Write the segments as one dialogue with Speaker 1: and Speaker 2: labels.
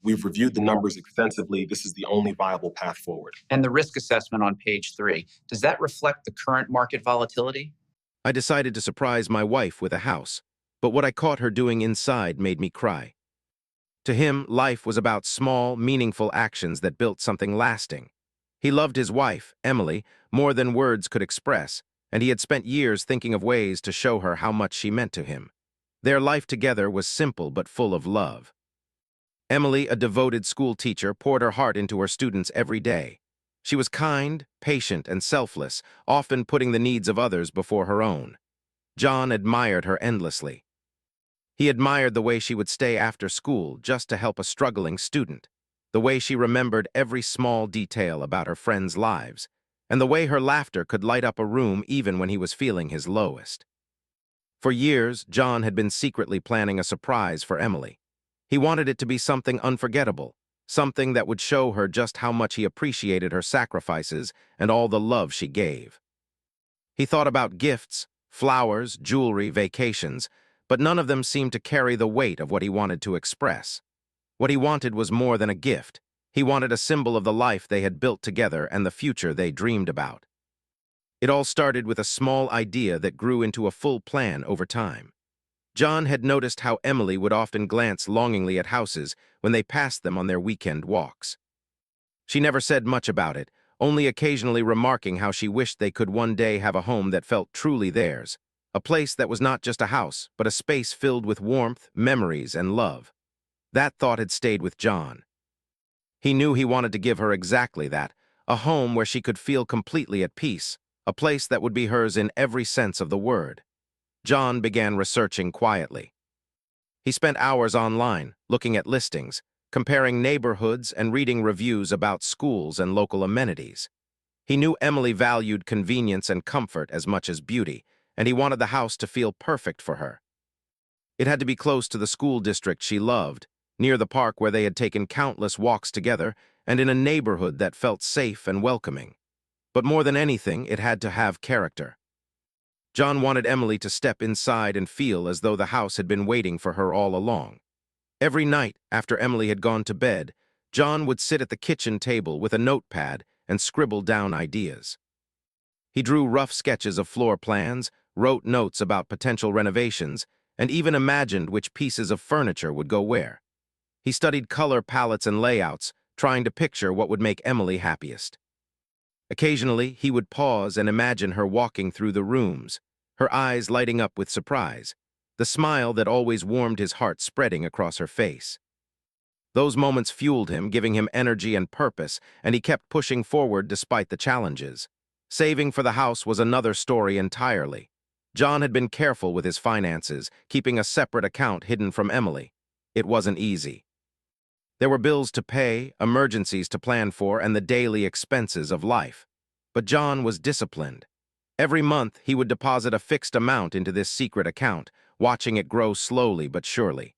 Speaker 1: We've reviewed the numbers extensively. This is the only viable path forward.
Speaker 2: And the risk assessment on page 3, does that reflect the current market volatility?
Speaker 3: I decided to surprise my wife with a house, but what I caught her doing inside made me cry. To him, life was about small, meaningful actions that built something lasting. He loved his wife, Emily, more than words could express, and he had spent years thinking of ways to show her how much she meant to him. Their life together was simple but full of love. Emily, a devoted school teacher, poured her heart into her students every day. She was kind, patient, and selfless, often putting the needs of others before her own. John admired her endlessly. He admired the way she would stay after school just to help a struggling student, the way she remembered every small detail about her friends' lives, and the way her laughter could light up a room even when he was feeling his lowest. For years, John had been secretly planning a surprise for Emily. He wanted it to be something unforgettable, something that would show her just how much he appreciated her sacrifices and all the love she gave. He thought about gifts, flowers, jewelry, vacations, but none of them seemed to carry the weight of what he wanted to express. What he wanted was more than a gift. He wanted a symbol of the life they had built together and the future they dreamed about. It all started with a small idea that grew into a full plan over time. John had noticed how Emily would often glance longingly at houses when they passed them on their weekend walks. She never said much about it, only occasionally remarking how she wished they could one day have a home that felt truly theirs, a place that was not just a house, but a space filled with warmth, memories, and love. That thought had stayed with John. He knew he wanted to give her exactly that, a home where she could feel completely at peace, a place that would be hers in every sense of the word. John began researching quietly. He spent hours online, looking at listings, comparing neighborhoods and reading reviews about schools and local amenities. He knew Emily valued convenience and comfort as much as beauty, and he wanted the house to feel perfect for her. It had to be close to the school district she loved, near the park where they had taken countless walks together, and in a neighborhood that felt safe and welcoming. But more than anything, it had to have character. John wanted Emily to step inside and feel as though the house had been waiting for her all along. Every night, after Emily had gone to bed, John would sit at the kitchen table with a notepad and scribble down ideas. He drew rough sketches of floor plans, wrote notes about potential renovations, and even imagined which pieces of furniture would go where. He studied color palettes and layouts, trying to picture what would make Emily happiest. Occasionally, he would pause and imagine her walking through the rooms, her eyes lighting up with surprise, the smile that always warmed his heart spreading across her face. Those moments fueled him, giving him energy and purpose, and he kept pushing forward despite the challenges. Saving for the house was another story entirely. John had been careful with his finances, keeping a separate account hidden from Emily. It wasn't easy. There were bills to pay, emergencies to plan for, and the daily expenses of life. But John was disciplined. Every month, he would deposit a fixed amount into this secret account, watching it grow slowly but surely.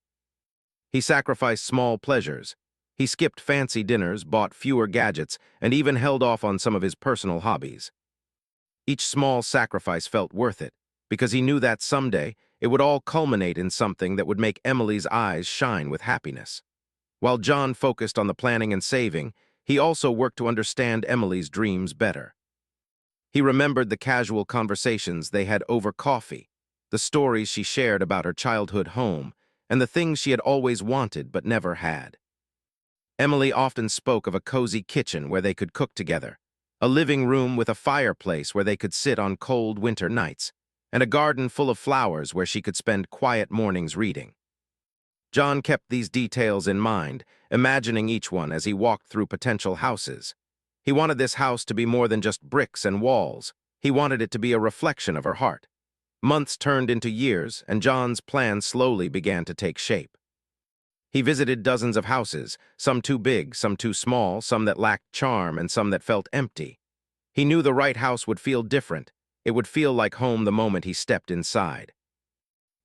Speaker 3: He sacrificed small pleasures. He skipped fancy dinners, bought fewer gadgets, and even held off on some of his personal hobbies. Each small sacrifice felt worth it, because he knew that someday it would all culminate in something that would make Emily's eyes shine with happiness. While John focused on the planning and saving, he also worked to understand Emily's dreams better. He remembered the casual conversations they had over coffee, the stories she shared about her childhood home, and the things she had always wanted but never had. Emily often spoke of a cozy kitchen where they could cook together, a living room with a fireplace where they could sit on cold winter nights, and a garden full of flowers where she could spend quiet mornings reading. John kept these details in mind, imagining each one as he walked through potential houses. He wanted this house to be more than just bricks and walls. He wanted it to be a reflection of her heart. Months turned into years, and John's plan slowly began to take shape. He visited dozens of houses, some too big, some too small, some that lacked charm, and some that felt empty. He knew the right house would feel different. It would feel like home the moment he stepped inside.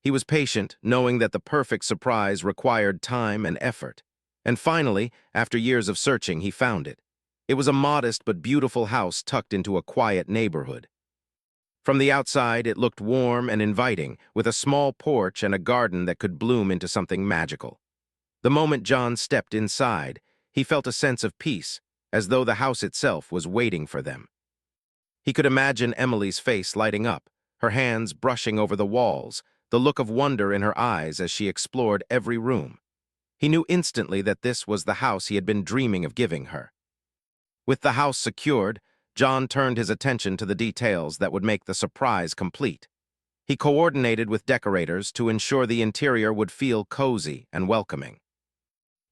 Speaker 3: He was patient, knowing that the perfect surprise required time and effort. And finally, after years of searching, he found it. It was a modest but beautiful house tucked into a quiet neighborhood. From the outside, it looked warm and inviting, with a small porch and a garden that could bloom into something magical. The moment John stepped inside, he felt a sense of peace, as though the house itself was waiting for them. He could imagine Emily's face lighting up, her hands brushing over the walls, the look of wonder in her eyes as she explored every room. He knew instantly that this was the house he had been dreaming of giving her. With the house secured, John turned his attention to the details that would make the surprise complete. He coordinated with decorators to ensure the interior would feel cozy and welcoming.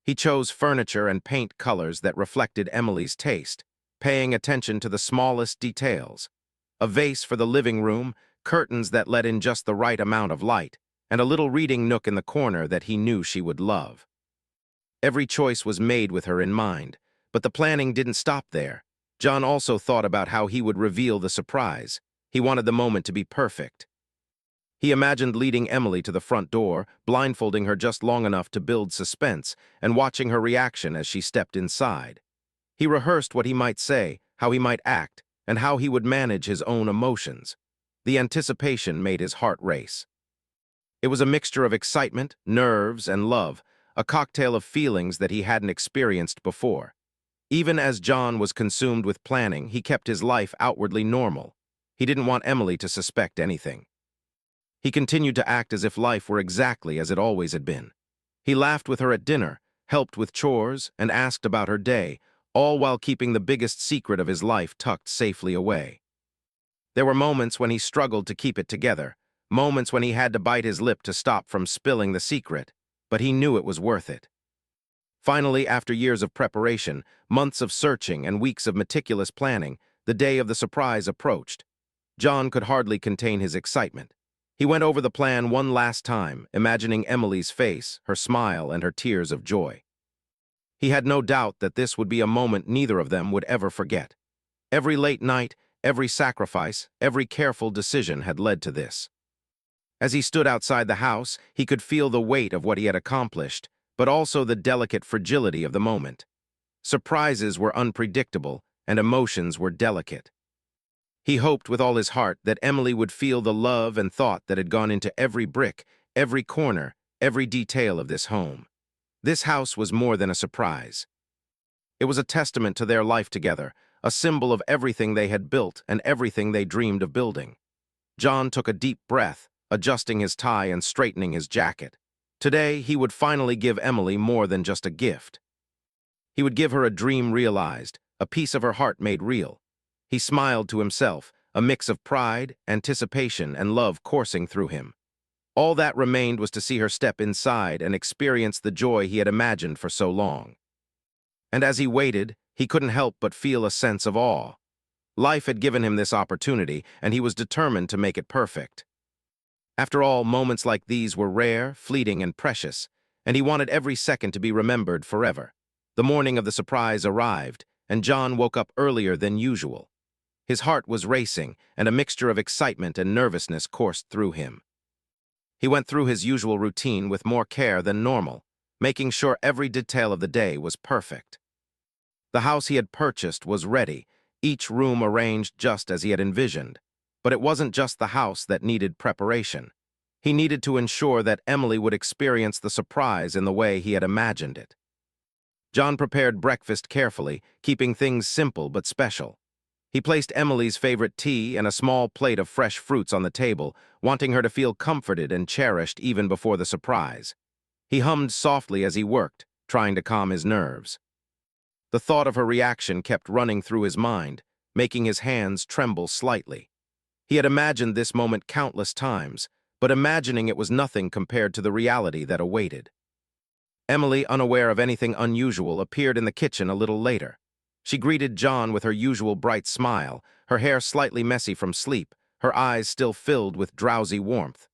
Speaker 3: He chose furniture and paint colors that reflected Emily's taste, paying attention to the smallest details. A vase for the living room, curtains that let in just the right amount of light, and a little reading nook in the corner that he knew she would love. Every choice was made with her in mind, but the planning didn't stop there. John also thought about how he would reveal the surprise. He wanted the moment to be perfect. He imagined leading Emily to the front door, blindfolding her just long enough to build suspense, and watching her reaction as she stepped inside. He rehearsed what he might say, how he might act, and how he would manage his own emotions. The anticipation made his heart race. It was a mixture of excitement, nerves, and love, a cocktail of feelings that he hadn't experienced before. Even as John was consumed with planning, he kept his life outwardly normal. He didn't want Emily to suspect anything. He continued to act as if life were exactly as it always had been. He laughed with her at dinner, helped with chores, and asked about her day, all while keeping the biggest secret of his life tucked safely away. There were moments when he struggled to keep it together, moments when he had to bite his lip to stop from spilling the secret, but he knew it was worth it. Finally, after years of preparation, months of searching, and weeks of meticulous planning, the day of the surprise approached. John could hardly contain his excitement. He went over the plan one last time, imagining Emily's face, her smile, and her tears of joy. He had no doubt that this would be a moment neither of them would ever forget. Every late night, every sacrifice, every careful decision had led to this. As he stood outside the house, he could feel the weight of what he had accomplished, but also the delicate fragility of the moment. Surprises were unpredictable, and emotions were delicate. He hoped with all his heart that Emily would feel the love and thought that had gone into every brick, every corner, every detail of this home. This house was more than a surprise. It was a testament to their life together, a symbol of everything they had built and everything they dreamed of building. John took a deep breath, adjusting his tie and straightening his jacket. Today, he would finally give Emily more than just a gift. He would give her a dream realized, a piece of her heart made real. He smiled to himself, a mix of pride, anticipation, and love coursing through him. All that remained was to see her step inside and experience the joy he had imagined for so long. And as he waited, he couldn't help but feel a sense of awe. Life had given him this opportunity, and he was determined to make it perfect. After all, moments like these were rare, fleeting, and precious, and he wanted every second to be remembered forever. The morning of the surprise arrived, and John woke up earlier than usual. His heart was racing, and a mixture of excitement and nervousness coursed through him. He went through his usual routine with more care than normal, making sure every detail of the day was perfect. The house he had purchased was ready, each room arranged just as he had envisioned. But it wasn't just the house that needed preparation. He needed to ensure that Emily would experience the surprise in the way he had imagined it. John prepared breakfast carefully, keeping things simple but special. He placed Emily's favorite tea and a small plate of fresh fruits on the table, wanting her to feel comforted and cherished even before the surprise. He hummed softly as he worked, trying to calm his nerves. The thought of her reaction kept running through his mind, making his hands tremble slightly. He had imagined this moment countless times, but imagining it was nothing compared to the reality that awaited. Emily, unaware of anything unusual, appeared in the kitchen a little later. She greeted John with her usual bright smile, her hair slightly messy from sleep, her eyes still filled with drowsy warmth.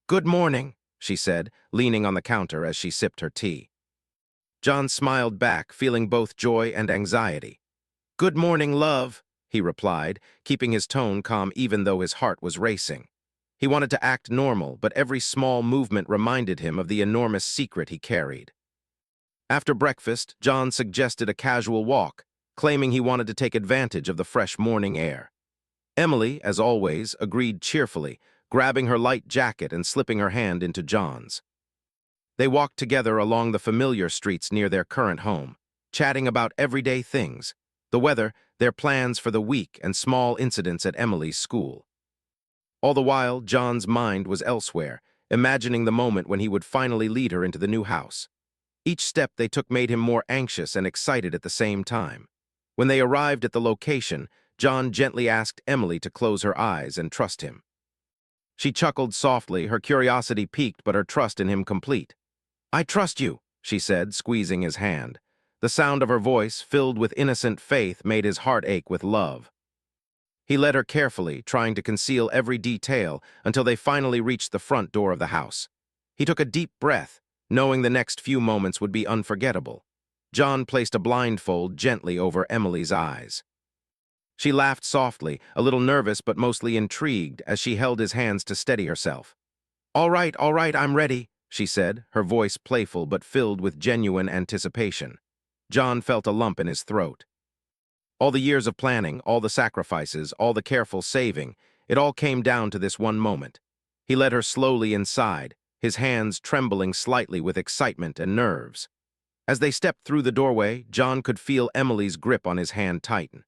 Speaker 3: "Good morning," she said, leaning on the counter as she sipped her tea. John smiled back, feeling both joy and anxiety. "Good morning, love," he replied, keeping his tone calm even though his heart was racing. He wanted to act normal, but every small movement reminded him of the enormous secret he carried. After breakfast, John suggested a casual walk, claiming he wanted to take advantage of the fresh morning air. Emily, as always, agreed cheerfully, grabbing her light jacket and slipping her hand into John's. They walked together along the familiar streets near their current home, chatting about everyday things, the weather, their plans for the week, and small incidents at Emily's school. All the while, John's mind was elsewhere, imagining the moment when he would finally lead her into the new house. Each step they took made him more anxious and excited at the same time. When they arrived at the location, John gently asked Emily to close her eyes and trust him. She chuckled softly, her curiosity piqued but her trust in him complete. "I trust you," she said, squeezing his hand. The sound of her voice, filled with innocent faith, made his heart ache with love. He led her carefully, trying to conceal every detail until they finally reached the front door of the house. He took a deep breath, knowing the next few moments would be unforgettable. John placed a blindfold gently over Emily's eyes. She laughed softly, a little nervous but mostly intrigued as she held his hands to steady herself. All right, I'm ready," she said, her voice playful but filled with genuine anticipation. John felt a lump in his throat. All the years of planning, all the sacrifices, all the careful saving, it all came down to this one moment. He led her slowly inside, his hands trembling slightly with excitement and nerves. As they stepped through the doorway, John could feel Emily's grip on his hand tighten.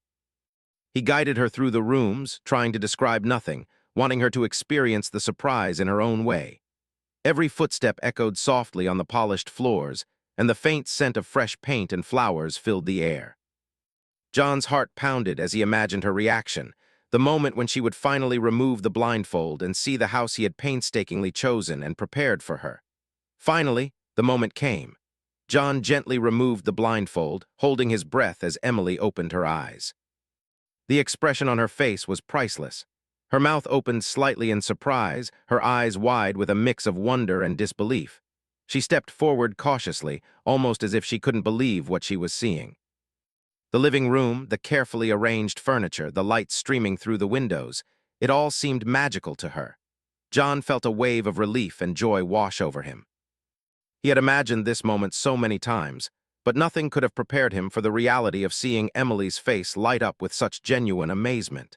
Speaker 3: He guided her through the rooms, trying to describe nothing, wanting her to experience the surprise in her own way. Every footstep echoed softly on the polished floors, and the faint scent of fresh paint and flowers filled the air. John's heart pounded as he imagined her reaction, the moment when she would finally remove the blindfold and see the house he had painstakingly chosen and prepared for her. Finally, the moment came. John gently removed the blindfold, holding his breath as Emily opened her eyes. The expression on her face was priceless. Her mouth opened slightly in surprise, her eyes wide with a mix of wonder and disbelief. She stepped forward cautiously, almost as if she couldn't believe what she was seeing. The living room, the carefully arranged furniture, the light streaming through the windows, it all seemed magical to her. John felt a wave of relief and joy wash over him. He had imagined this moment so many times, but nothing could have prepared him for the reality of seeing Emily's face light up with such genuine amazement.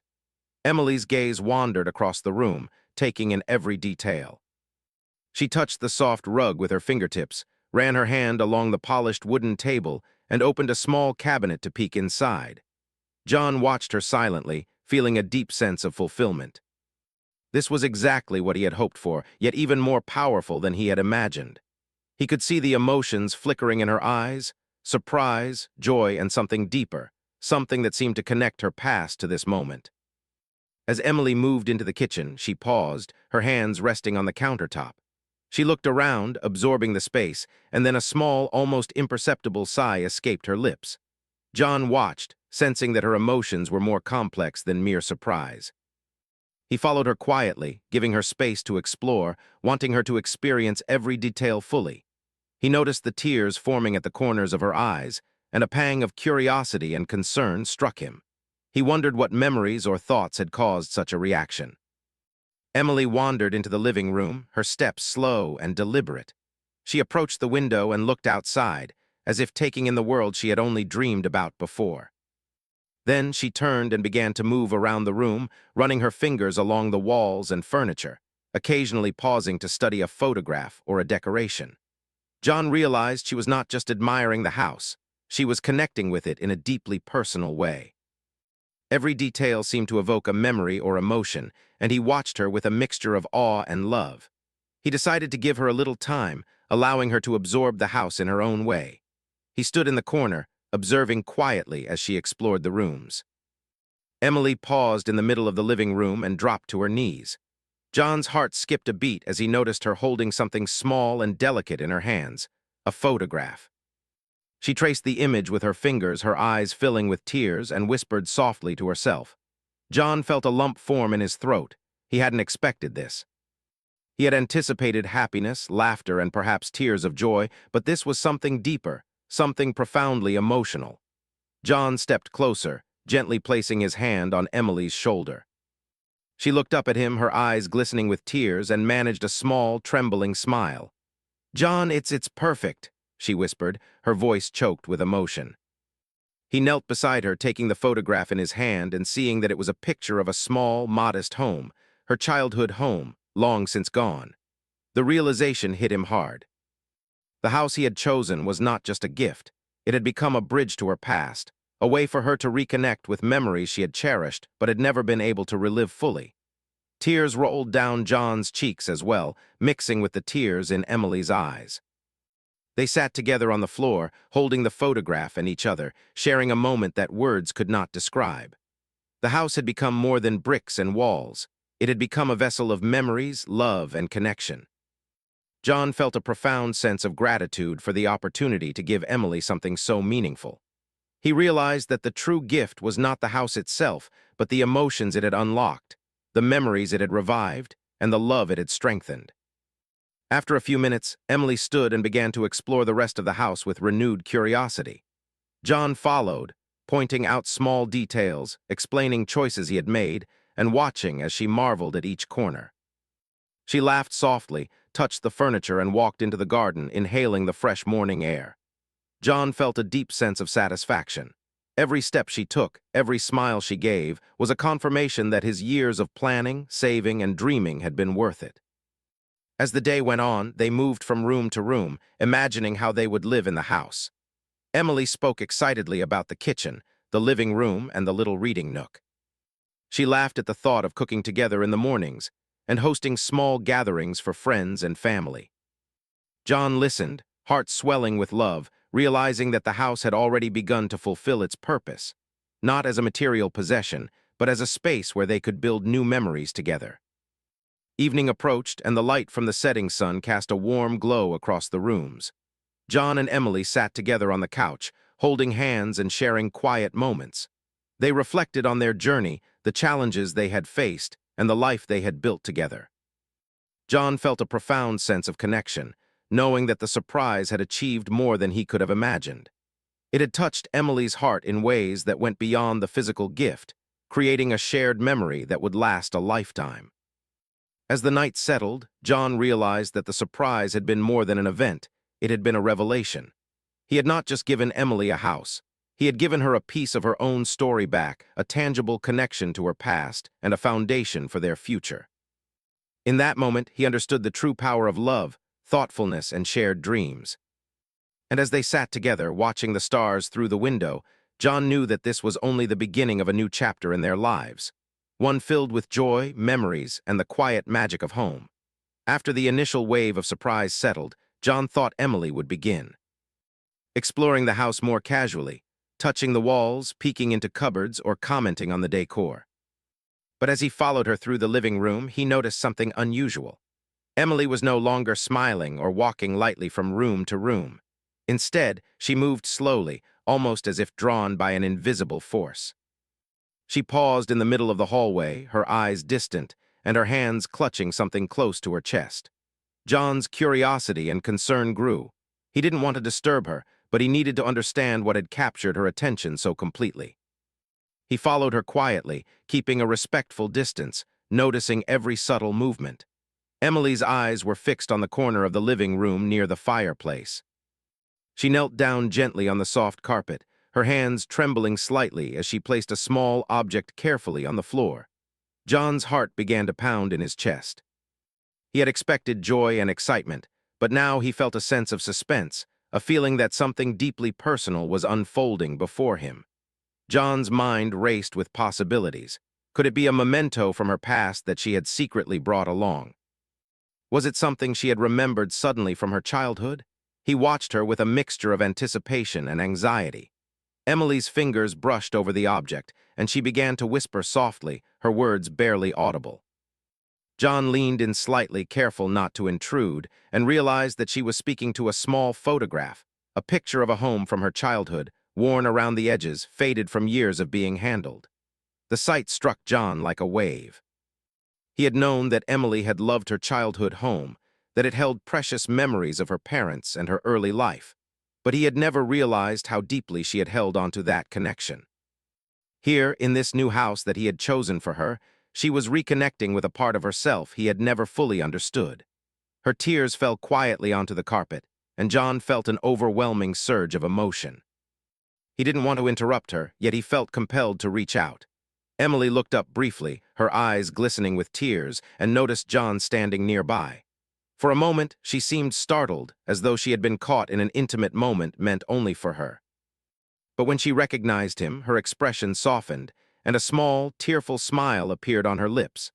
Speaker 3: Emily's gaze wandered across the room, taking in every detail. She touched the soft rug with her fingertips, ran her hand along the polished wooden table, and opened a small cabinet to peek inside. John watched her silently, feeling a deep sense of fulfillment. This was exactly what he had hoped for, yet even more powerful than he had imagined. He could see the emotions flickering in her eyes, surprise, joy, and something deeper, something that seemed to connect her past to this moment. As Emily moved into the kitchen, she paused, her hands resting on the countertop. She looked around, absorbing the space, and then a small, almost imperceptible sigh escaped her lips. John watched, sensing that her emotions were more complex than mere surprise. He followed her quietly, giving her space to explore, wanting her to experience every detail fully. He noticed the tears forming at the corners of her eyes, and a pang of curiosity and concern struck him. He wondered what memories or thoughts had caused such a reaction. Emily wandered into the living room, her steps slow and deliberate. She approached the window and looked outside, as if taking in the world she had only dreamed about before. Then she turned and began to move around the room, running her fingers along the walls and furniture, occasionally pausing to study a photograph or a decoration. John realized she was not just admiring the house, she was connecting with it in a deeply personal way. Every detail seemed to evoke a memory or emotion, and he watched her with a mixture of awe and love. He decided to give her a little time, allowing her to absorb the house in her own way. He stood in the corner, observing quietly as she explored the rooms. Emily paused in the middle of the living room and dropped to her knees. John's heart skipped a beat as he noticed her holding something small and delicate in her hands, a photograph. She traced the image with her fingers, her eyes filling with tears, and whispered softly to herself. John felt a lump form in his throat. He hadn't expected this. He had anticipated happiness, laughter, and perhaps tears of joy, but this was something deeper, something profoundly emotional. John stepped closer, gently placing his hand on Emily's shoulder. She looked up at him, her eyes glistening with tears, and managed a small, trembling smile. "John, it's perfect," she whispered, her voice choked with emotion. He knelt beside her, taking the photograph in his hand and seeing that it was a picture of a small, modest home, her childhood home, long since gone. The realization hit him hard. The house he had chosen was not just a gift. It had become a bridge to her past, a way for her to reconnect with memories she had cherished but had never been able to relive fully. Tears rolled down John's cheeks as well, mixing with the tears in Emily's eyes. They sat together on the floor, holding the photograph and each other, sharing a moment that words could not describe. The house had become more than bricks and walls. It had become a vessel of memories, love, and connection. John felt a profound sense of gratitude for the opportunity to give Emily something so meaningful. He realized that the true gift was not the house itself, but the emotions it had unlocked, the memories it had revived, and the love it had strengthened. After a few minutes, Emily stood and began to explore the rest of the house with renewed curiosity. John followed, pointing out small details, explaining choices he had made, and watching as she marveled at each corner. She laughed softly, touched the furniture, and walked into the garden, inhaling the fresh morning air. John felt a deep sense of satisfaction. Every step she took, every smile she gave, was a confirmation that his years of planning, saving, and dreaming had been worth it. As the day went on, they moved from room to room, imagining how they would live in the house. Emily spoke excitedly about the kitchen, the living room, and the little reading nook. She laughed at the thought of cooking together in the mornings and hosting small gatherings for friends and family. John listened, heart swelling with love, realizing that the house had already begun to fulfill its purpose, not as a material possession, but as a space where they could build new memories together. Evening approached, and the light from the setting sun cast a warm glow across the rooms. John and Emily sat together on the couch, holding hands and sharing quiet moments. They reflected on their journey, the challenges they had faced, and the life they had built together. John felt a profound sense of connection, knowing that the surprise had achieved more than he could have imagined. It had touched Emily's heart in ways that went beyond the physical gift, creating a shared memory that would last a lifetime. As the night settled, John realized that the surprise had been more than an event. It had been a revelation. He had not just given Emily a house. He had given her a piece of her own story back, a tangible connection to her past, and a foundation for their future. In that moment, he understood the true power of love, thoughtfulness, and shared dreams. And as they sat together, watching the stars through the window, John knew that this was only the beginning of a new chapter in their lives, one filled with joy, memories, and the quiet magic of home. After the initial wave of surprise settled, John thought Emily would begin. Exploring the house more casually, touching the walls, peeking into cupboards, or commenting on the decor. But as he followed her through the living room, he noticed something unusual. Emily was no longer smiling or walking lightly from room to room. Instead, she moved slowly, almost as if drawn by an invisible force. She paused in the middle of the hallway, her eyes distant, and her hands clutching something close to her chest. John's curiosity and concern grew. He didn't want to disturb her, but he needed to understand what had captured her attention so completely. He followed her quietly, keeping a respectful distance, noticing every subtle movement. Emily's eyes were fixed on the corner of the living room near the fireplace. She knelt down gently on the soft carpet, her hands trembling slightly as she placed a small object carefully on the floor. John's heart began to pound in his chest. He had expected joy and excitement, but now he felt a sense of suspense, a feeling that something deeply personal was unfolding before him. John's mind raced with possibilities. Could it be a memento from her past that she had secretly brought along? Was it something she had remembered suddenly from her childhood? He watched her with a mixture of anticipation and anxiety. Emily's fingers brushed over the object, and she began to whisper softly, her words barely audible. John leaned in slightly, careful not to intrude, and realized that she was speaking to a small photograph, a picture of a home from her childhood, worn around the edges, faded from years of being handled. The sight struck John like a wave. He had known that Emily had loved her childhood home, that it held precious memories of her parents and her early life, but he had never realized how deeply she had held onto that connection. Here, in this new house that he had chosen for her, she was reconnecting with a part of herself he had never fully understood. Her tears fell quietly onto the carpet, and John felt an overwhelming surge of emotion. He didn't want to interrupt her, yet he felt compelled to reach out. Emily looked up briefly, her eyes glistening with tears, and noticed John standing nearby. For a moment, she seemed startled, as though she had been caught in an intimate moment meant only for her. But when she recognized him, her expression softened, and a small, tearful smile appeared on her lips.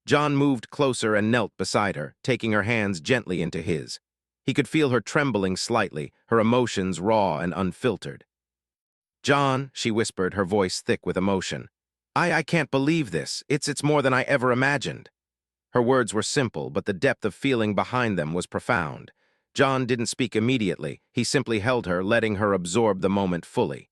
Speaker 3: John moved closer and knelt beside her, taking her hands gently into his. He could feel her trembling slightly, her emotions raw and unfiltered. "John," she whispered, her voice thick with emotion. I can't believe this. It's more than I ever imagined." Her words were simple, but the depth of feeling behind them was profound. John didn't speak immediately. He simply held her, letting her absorb the moment fully.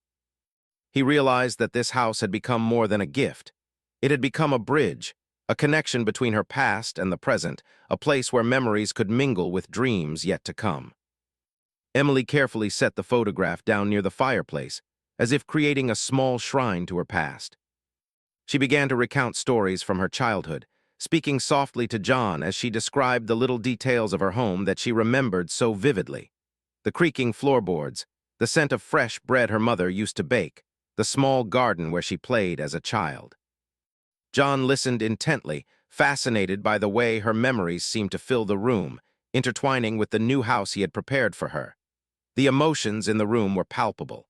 Speaker 3: He realized that this house had become more than a gift. It had become a bridge, a connection between her past and the present, a place where memories could mingle with dreams yet to come. Emily carefully set the photograph down near the fireplace, as if creating a small shrine to her past. She began to recount stories from her childhood, speaking softly to John as she described the little details of her home that she remembered so vividly. The creaking floorboards, the scent of fresh bread her mother used to bake, the small garden where she played as a child. John listened intently, fascinated by the way her memories seemed to fill the room, intertwining with the new house he had prepared for her. The emotions in the room were palpable.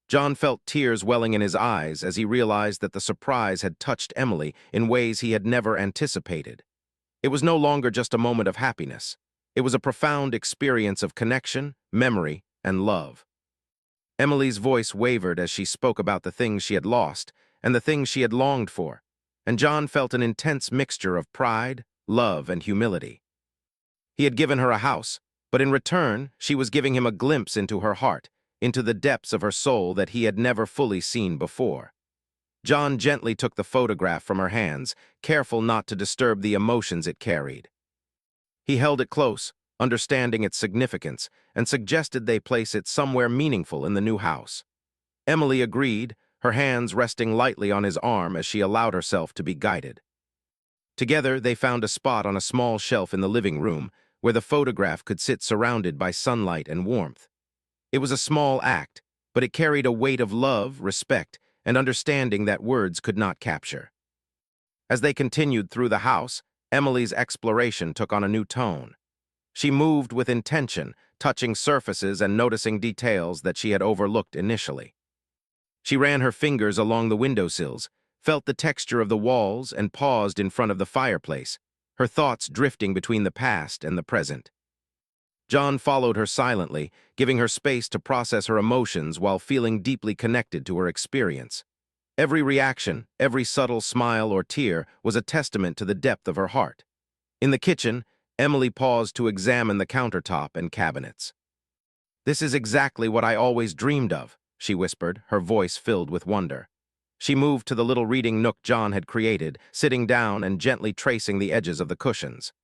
Speaker 3: John felt tears welling in his eyes as he realized that the surprise had touched Emily in ways he had never anticipated. It was no longer just a moment of happiness. It was a profound experience of connection, memory, and love. Emily's voice wavered as she spoke about the things she had lost and the things she had longed for, and John felt an intense mixture of pride, love, and humility. He had given her a house, but in return, she was giving him a glimpse into her heart, into the depths of her soul that he had never fully seen before. John gently took the photograph from her hands, careful not to disturb the emotions it carried. He held it close, understanding its significance, and suggested they place it somewhere meaningful in the new house. Emily agreed, her hands resting lightly on his arm as she allowed herself to be guided. Together, they found a spot on a small shelf in the living room where the photograph could sit surrounded by sunlight and warmth. It was a small act, but it carried a weight of love, respect, and understanding that words could not capture. As they continued through the house, Emily's exploration took on a new tone. She moved with intention, touching surfaces and noticing details that she had overlooked initially. She ran her fingers along the windowsills, felt the texture of the walls, and paused in front of the fireplace, her thoughts drifting between the past and the present. John followed her silently, giving her space to process her emotions while feeling deeply connected to her experience. Every reaction, every subtle smile or tear was a testament to the depth of her heart. In the kitchen, Emily paused to examine the countertop and cabinets. "This is exactly what I always dreamed of," she whispered, her voice filled with wonder. She moved to the little reading nook John had created, sitting down and gently tracing the edges of the cushions.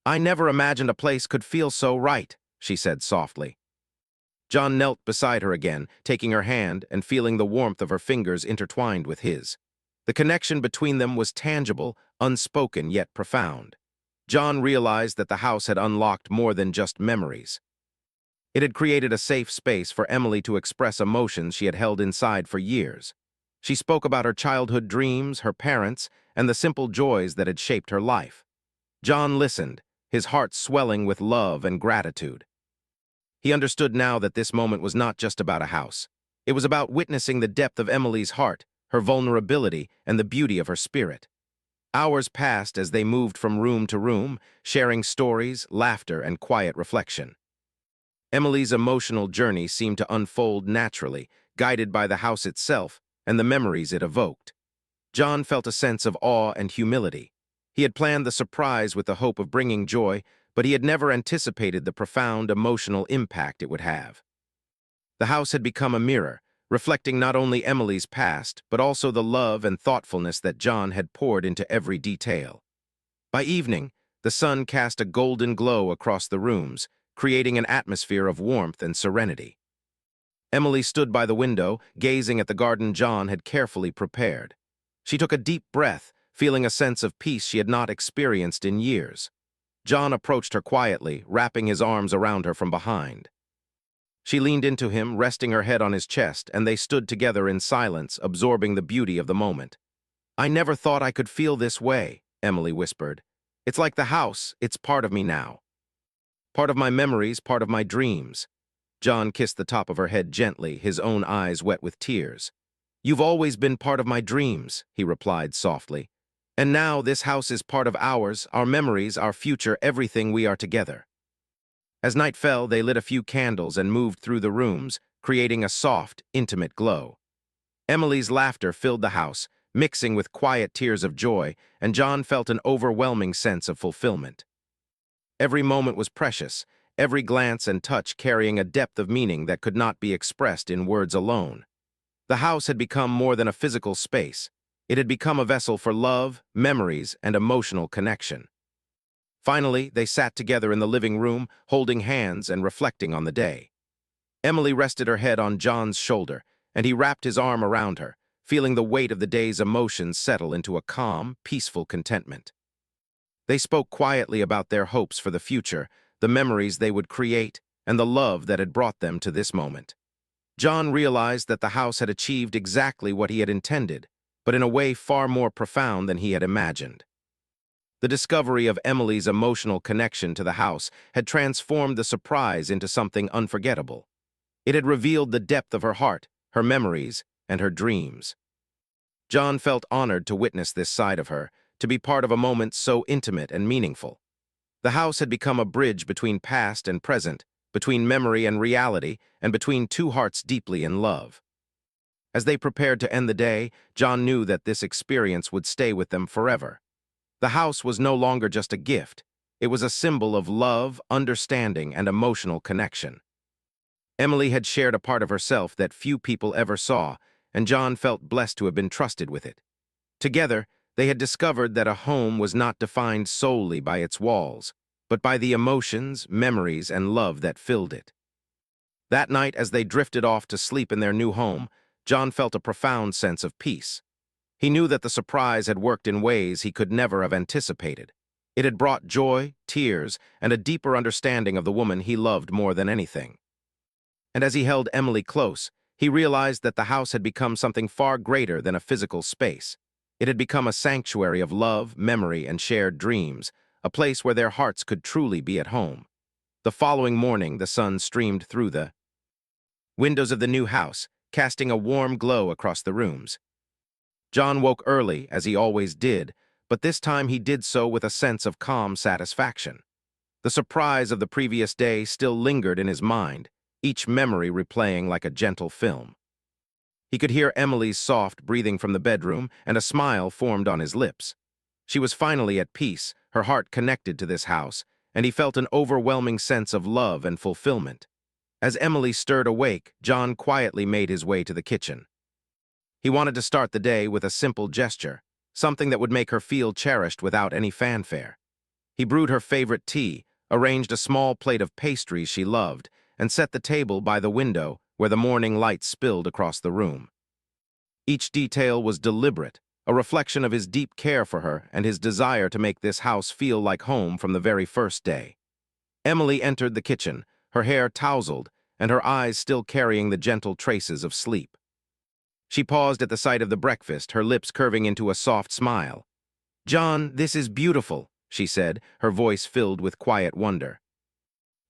Speaker 3: "I never imagined a place could feel so right," she said softly. John knelt beside her again, taking her hand and feeling the warmth of her fingers intertwined with his. The connection between them was tangible, unspoken yet profound. John realized that the house had unlocked more than just memories. It had created a safe space for Emily to express emotions she had held inside for years. She spoke about her childhood dreams, her parents, and the simple joys that had shaped her life. John listened, his heart swelling with love and gratitude. He understood now that this moment was not just about a house. It was about witnessing the depth of Emily's heart, her vulnerability, and the beauty of her spirit. Hours passed as they moved from room to room, sharing stories, laughter, and quiet reflection. Emily's emotional journey seemed to unfold naturally, guided by the house itself and the memories it evoked. John felt a sense of awe and humility. He had planned the surprise with the hope of bringing joy, but he had never anticipated the profound emotional impact it would have. The house had become a mirror, reflecting not only Emily's past, but also the love and thoughtfulness that John had poured into every detail. By evening, the sun cast a golden glow across the rooms, creating an atmosphere of warmth and serenity. Emily stood by the window, gazing at the garden John had carefully prepared. She took a deep breath, feeling a sense of peace she had not experienced in years. John approached her quietly, wrapping his arms around her from behind. She leaned into him, resting her head on his chest, and they stood together in silence, absorbing the beauty of the moment. "I never thought I could feel this way," Emily whispered. "It's like the house, it's part of me now." Part of my memories, part of my dreams. John kissed the top of her head gently, his own eyes wet with tears. You've always been part of my dreams, he replied softly. And now this house is part of ours, our memories, our future, everything we are together. As night fell, they lit a few candles and moved through the rooms, creating a soft, intimate glow. Emily's laughter filled the house, mixing with quiet tears of joy, and John felt an overwhelming sense of fulfillment. Every moment was precious, every glance and touch carrying a depth of meaning that could not be expressed in words alone. The house had become more than a physical space. It had become a vessel for love, memories, and emotional connection. Finally, they sat together in the living room, holding hands and reflecting on the day. Emily rested her head on John's shoulder, and he wrapped his arm around her, feeling the weight of the day's emotions settle into a calm, peaceful contentment. They spoke quietly about their hopes for the future, the memories they would create, and the love that had brought them to this moment. John realized that the house had achieved exactly what he had intended, but in a way far more profound than he had imagined. The discovery of Emily's emotional connection to the house had transformed the surprise into something unforgettable. It had revealed the depth of her heart, her memories, and her dreams. John felt honored to witness this side of her, to be part of a moment so intimate and meaningful. The house had become a bridge between past and present, between memory and reality, and between two hearts deeply in love. As they prepared to end the day, John knew that this experience would stay with them forever. The house was no longer just a gift. It was a symbol of love, understanding, and emotional connection. Emily had shared a part of herself that few people ever saw, and John felt blessed to have been trusted with it. Together, they had discovered that a home was not defined solely by its walls, but by the emotions, memories, and love that filled it. That night, as they drifted off to sleep in their new home, John felt a profound sense of peace. He knew that the surprise had worked in ways he could never have anticipated. It had brought joy, tears, and a deeper understanding of the woman he loved more than anything. And as he held Emily close, he realized that the house had become something far greater than a physical space. It had become a sanctuary of love, memory, and shared dreams, a place where their hearts could truly be at home. The following morning, the sun streamed through the windows of the new house, casting a warm glow across the rooms. John woke early, as he always did, but this time he did so with a sense of calm satisfaction. The surprise of the previous day still lingered in his mind, each memory replaying like a gentle film. He could hear Emily's soft breathing from the bedroom, and a smile formed on his lips. She was finally at peace, her heart connected to this house, and he felt an overwhelming sense of love and fulfillment. As Emily stirred awake, John quietly made his way to the kitchen. He wanted to start the day with a simple gesture, something that would make her feel cherished without any fanfare. He brewed her favorite tea, arranged a small plate of pastries she loved, and set the table by the window where the morning light spilled across the room. Each detail was deliberate, a reflection of his deep care for her and his desire to make this house feel like home from the very first day. Emily entered the kitchen, her hair tousled, and her eyes still carrying the gentle traces of sleep. She paused at the sight of the breakfast, her lips curving into a soft smile. "John, this is beautiful," she said, her voice filled with quiet wonder.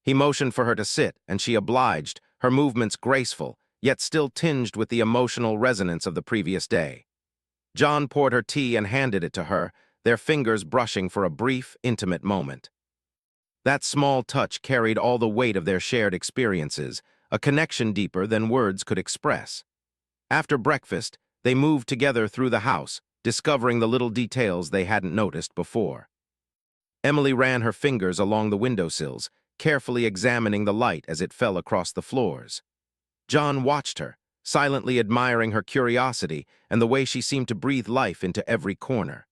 Speaker 3: He motioned for her to sit, and she obliged, her movements graceful, yet still tinged with the emotional resonance of the previous day. John poured her tea and handed it to her, their fingers brushing for a brief, intimate moment. That small touch carried all the weight of their shared experiences, a connection deeper than words could express. After breakfast, they moved together through the house, discovering the little details they hadn't noticed before. Emily ran her fingers along the windowsills, carefully examining the light as it fell across the floors. John watched her, silently admiring her curiosity and the way she seemed to breathe life into every corner.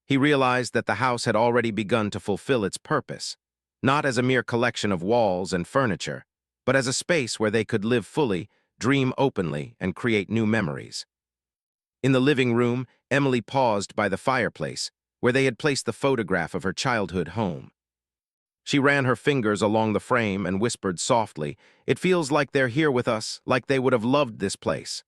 Speaker 3: He realized that the house had already begun to fulfill its purpose, not as a mere collection of walls and furniture, but as a space where they could live fully, dream openly, and create new memories. In the living room, Emily paused by the fireplace, where they had placed the photograph of her childhood home. She ran her fingers along the frame and whispered softly, "It feels like they're here with us, like they would have loved this place."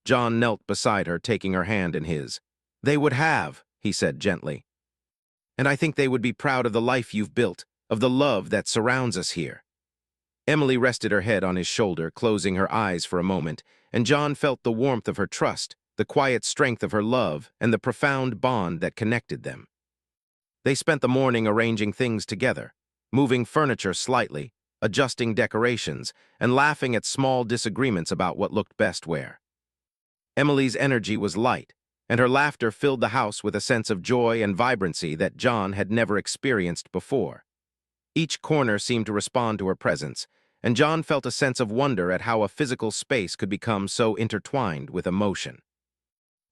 Speaker 3: John knelt beside her, taking her hand in his. "They would have," he said gently. "And I think they would be proud of the life you've built, of the love that surrounds us here. Emily rested her head on his shoulder, closing her eyes for a moment, and John felt the warmth of her trust, the quiet strength of her love, and the profound bond that connected them. They spent the morning arranging things together, moving furniture slightly, adjusting decorations, and laughing at small disagreements about what looked best where. Emily's energy was light, and her laughter filled the house with a sense of joy and vibrancy that John had never experienced before. Each corner seemed to respond to her presence, and John felt a sense of wonder at how a physical space could become so intertwined with emotion.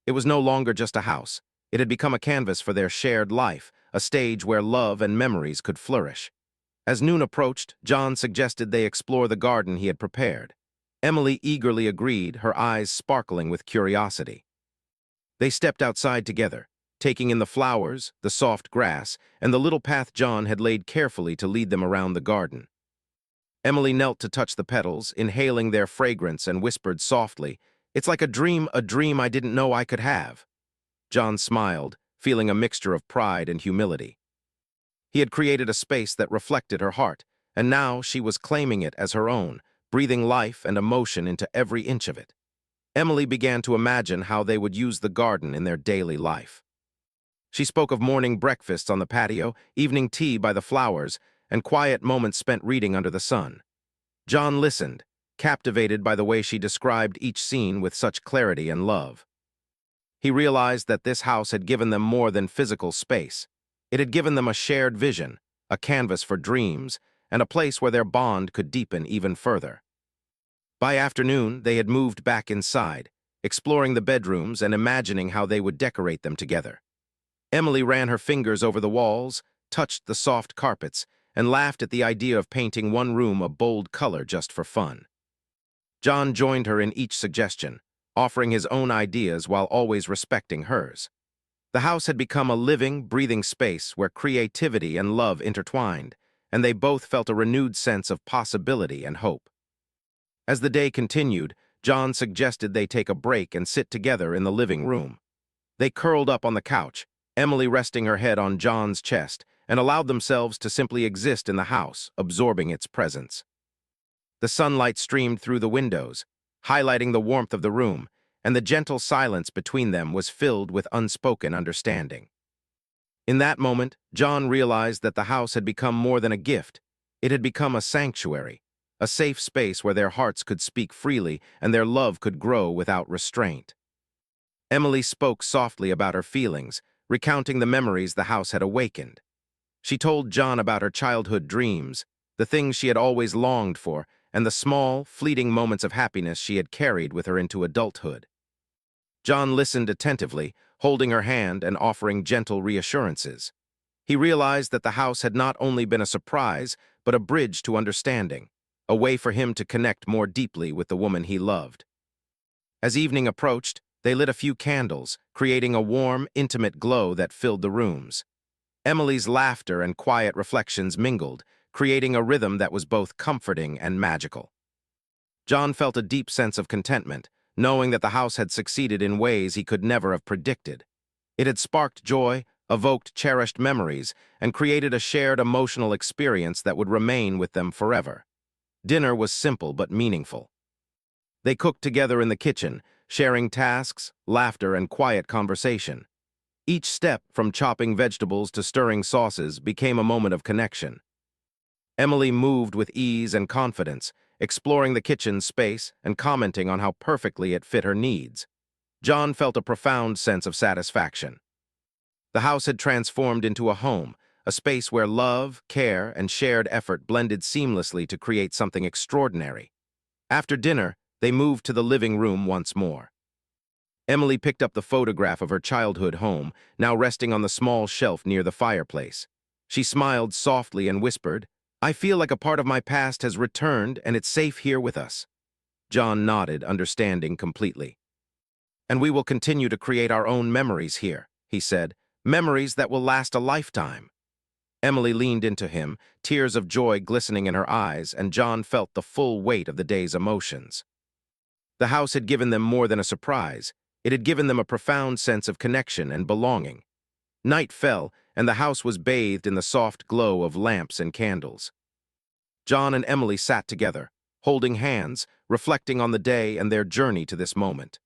Speaker 3: It was no longer just a house. It had become a canvas for their shared life, a stage where love and memories could flourish. As noon approached, John suggested they explore the garden he had prepared. Emily eagerly agreed, her eyes sparkling with curiosity. They stepped outside together, taking in the flowers, the soft grass, and the little path John had laid carefully to lead them around the garden. Emily knelt to touch the petals, inhaling their fragrance, and whispered softly, "It's like a dream I didn't know I could have." John smiled, feeling a mixture of pride and humility. He had created a space that reflected her heart, and now she was claiming it as her own, breathing life and emotion into every inch of it. Emily began to imagine how they would use the garden in their daily life. She spoke of morning breakfasts on the patio, evening tea by the flowers, and quiet moments spent reading under the sun. John listened, captivated by the way she described each scene with such clarity and love. He realized that this house had given them more than physical space. It had given them a shared vision, a canvas for dreams, and a place where their bond could deepen even further. By afternoon, they had moved back inside, exploring the bedrooms and imagining how they would decorate them together. Emily ran her fingers over the walls, touched the soft carpets, and laughed at the idea of painting one room a bold color just for fun. John joined her in each suggestion, offering his own ideas while always respecting hers. The house had become a living, breathing space where creativity and love intertwined, and they both felt a renewed sense of possibility and hope. As the day continued, John suggested they take a break and sit together in the living room. They curled up on the couch, Emily resting her head on John's chest, and allowed themselves to simply exist in the house, absorbing its presence. The sunlight streamed through the windows, highlighting the warmth of the room, and the gentle silence between them was filled with unspoken understanding. In that moment, John realized that the house had become more than a gift. It had become a sanctuary, a safe space where their hearts could speak freely and their love could grow without restraint. Emily spoke softly about her feelings, recounting the memories the house had awakened. She told John about her childhood dreams, the things she had always longed for, and the small, fleeting moments of happiness she had carried with her into adulthood. John listened attentively, holding her hand and offering gentle reassurances. He realized that the house had not only been a surprise, but a bridge to understanding, a way for him to connect more deeply with the woman he loved. As evening approached, they lit a few candles, creating a warm, intimate glow that filled the rooms. Emily's laughter and quiet reflections mingled, creating a rhythm that was both comforting and magical. John felt a deep sense of contentment, knowing that the house had succeeded in ways he could never have predicted. It had sparked joy, evoked cherished memories, and created a shared emotional experience that would remain with them forever. Dinner was simple but meaningful. They cooked together in the kitchen, sharing tasks, laughter, and quiet conversation. Each step, from chopping vegetables to stirring sauces, became a moment of connection. Emily moved with ease and confidence, exploring the kitchen space and commenting on how perfectly it fit her needs. John felt a profound sense of satisfaction. The house had transformed into a home, a space where love, care, and shared effort blended seamlessly to create something extraordinary. After dinner, they moved to the living room once more. Emily picked up the photograph of her childhood home, now resting on the small shelf near the fireplace. She smiled softly and whispered, "I feel like a part of my past has returned and it's safe here with us." John nodded, understanding completely. "And we will continue to create our own memories here," he said, "memories that will last a lifetime." Emily leaned into him, tears of joy glistening in her eyes, and John felt the full weight of the day's emotions. The house had given them more than a surprise. It had given them a profound sense of connection and belonging. Night fell, and the house was bathed in the soft glow of lamps and candles. John and Emily sat together, holding hands, reflecting on the day and their journey to this moment.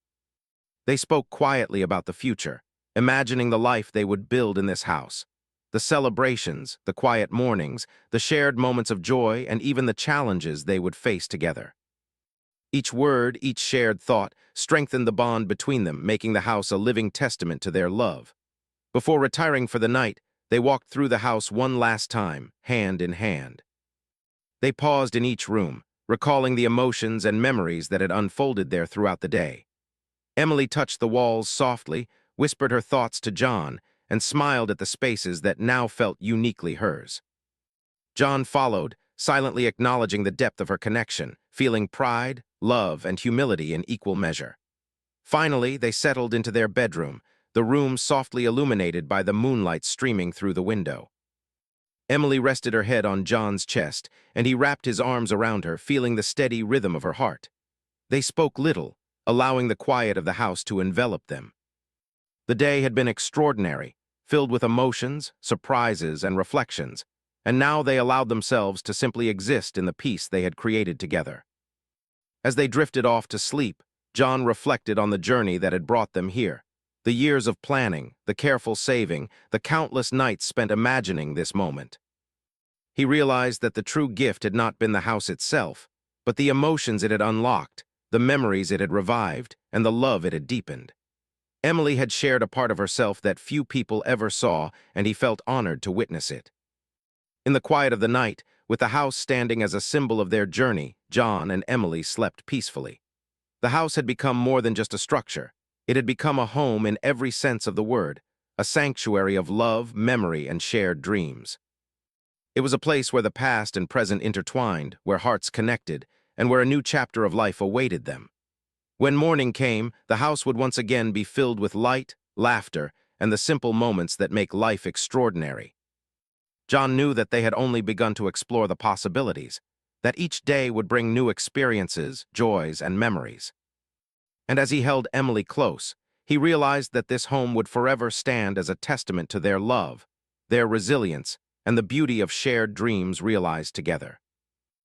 Speaker 3: They spoke quietly about the future, imagining the life they would build in this house. The celebrations, the quiet mornings, the shared moments of joy, and even the challenges they would face together. Each word, each shared thought, strengthened the bond between them, making the house a living testament to their love. Before retiring for the night, they walked through the house one last time, hand in hand. They paused in each room, recalling the emotions and memories that had unfolded there throughout the day. Emily touched the walls softly, whispered her thoughts to John, and smiled at the spaces that now felt uniquely hers. John followed, silently acknowledging the depth of her connection, feeling pride, love, and humility in equal measure. Finally, they settled into their bedroom, the room softly illuminated by the moonlight streaming through the window. Emily rested her head on John's chest, and he wrapped his arms around her, feeling the steady rhythm of her heart. They spoke little, allowing the quiet of the house to envelop them. The day had been extraordinary, filled with emotions, surprises, and reflections, and now they allowed themselves to simply exist in the peace they had created together. As they drifted off to sleep, John reflected on the journey that had brought them here. The years of planning, the careful saving, the countless nights spent imagining this moment. He realized that the true gift had not been the house itself, but the emotions it had unlocked, the memories it had revived, and the love it had deepened. Emily had shared a part of herself that few people ever saw, and he felt honored to witness it. In the quiet of the night, with the house standing as a symbol of their journey, John and Emily slept peacefully. The house had become more than just a structure. It had become a home in every sense of the word, a sanctuary of love, memory, and shared dreams. It was a place where the past and present intertwined, where hearts connected, and where a new chapter of life awaited them. When morning came, the house would once again be filled with light, laughter, and the simple moments that make life extraordinary. John knew that they had only begun to explore the possibilities, that each day would bring new experiences, joys, and memories. And as he held Emily close, he realized that this home would forever stand as a testament to their love, their resilience, and the beauty of shared dreams realized together.